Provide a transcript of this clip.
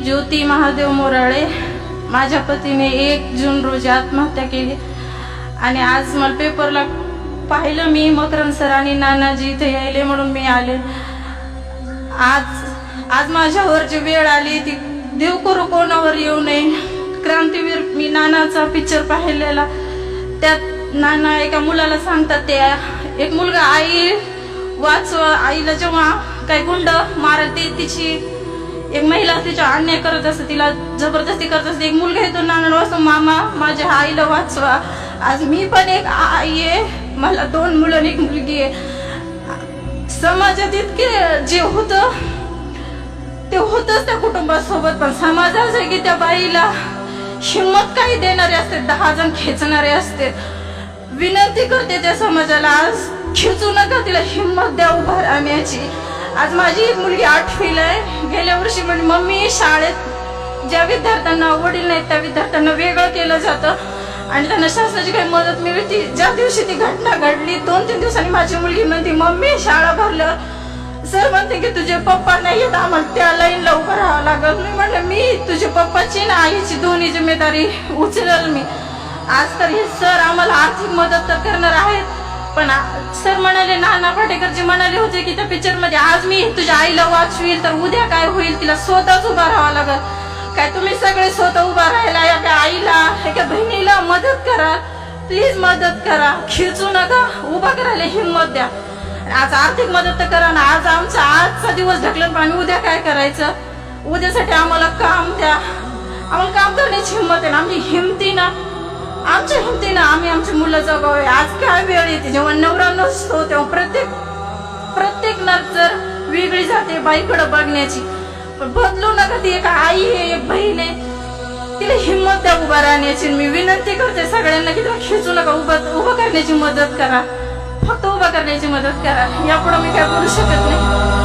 ज्योती महादेव मोराळे. माझ्या पतीने 1 जून रोजी आत्महत्या केली आणि आज मला पेपरला पाहिलं मी, मकरंद सर आणि नानाजी इथे यायले म्हणून मी आले. आज माझ्यावर जी वेळ आली ती देव करू कोणावर येऊ नये. क्रांतीवीर मी नानाचा पिक्चर पाहिलेला, त्यात नाना एका मुलाला सांगतात, ते एक मुलगा आई वाचवा, आईला जेव्हा काही गुंड मारते, तिची एक महिला तिच्या अन्याय करत असते, तिला जबरदस्ती करत असते, एक मुलगा येतो नाना वाचतो, मामा माझ्या आईला वाचवा. आज मी पण एक आई आहे, मला 2 मुलं आणि 1 मुलगी आहे. समाजात इतके जे होतं ते होतच त्या कुटुंबासोबत, पण समाज असं आहे की त्या बाईला हिंमत काही देणारे असते, 10 जण खेचणारे असते. विनंती करते त्या समाजाला, आज खिचू नका, तिला हिंमत द्या उभा राहण्याची. आज माझी एक मुलगी 8वीला आहे. गेल्या वर्षी म्हणजे मम्मी शाळेत ज्या विद्यार्थ्यांना वडील नाहीत त्या विद्यार्थ्यांना वेगळं केलं जातं आणि त्यांना शासनाची काही मदत मिळते. ज्या दिवशी ती घटना घडली 2-3 दिवसांनी माझी मुलगी म्हणते, मम्मी शाळा भरल्यावर सर म्हणते की तुझे पप्पा नाही येत, आम्हाला त्या लाईनला उभं राहावं लागत. मी म्हटलं मी तुझ्या पप्पाची ना आईची दोन्ही जिम्मेदारी उचलेल मी. आज तर हे सर आम्हाला आर्थिक मदत तर करणार आहेत, पण सर म्हणाले, नाना पाटेकरजी म्हणाले होते की त्या पिक्चर मध्ये, आज मी तुझ्या आईला वाचवील तर उद्या काय होईल, तिला स्वतःच उभा राहावं लागल. काय तुम्ही सगळे स्वतः उभा राहायला, एका आईला एका बहिणीला मदत करा, प्लीज मदत करा, खिचू नका, उभा करायला हिंमत द्या. आज आर्थिक मदत तर करा ना. आज आजचा दिवस ढकलून आम्ही उद्या काय करायचं, उद्यासाठी आम्हाला काम द्या, आम्हाला काम करण्याची हिंमत आहे ना. आमच्या हिमतीनं आम्ही आमची मुलं जगावे. आज काय वेळ येते जेव्हा नवरा नसतो, तेव्हा प्रत्येक नजर वेगळी जाते बाईकडे बघण्याची. पण बदलू नका, ती एक आई आहे, एक बहीण आहे, तिला हिंमत द्या उभा राहण्याची. मी विनंती करते सगळ्यांना की तिला खिचू नका, उभं करण्याची मदत करा, फक्त उभा करण्याची मदत करा. यापुढे मी काय बोलू शकत नाही.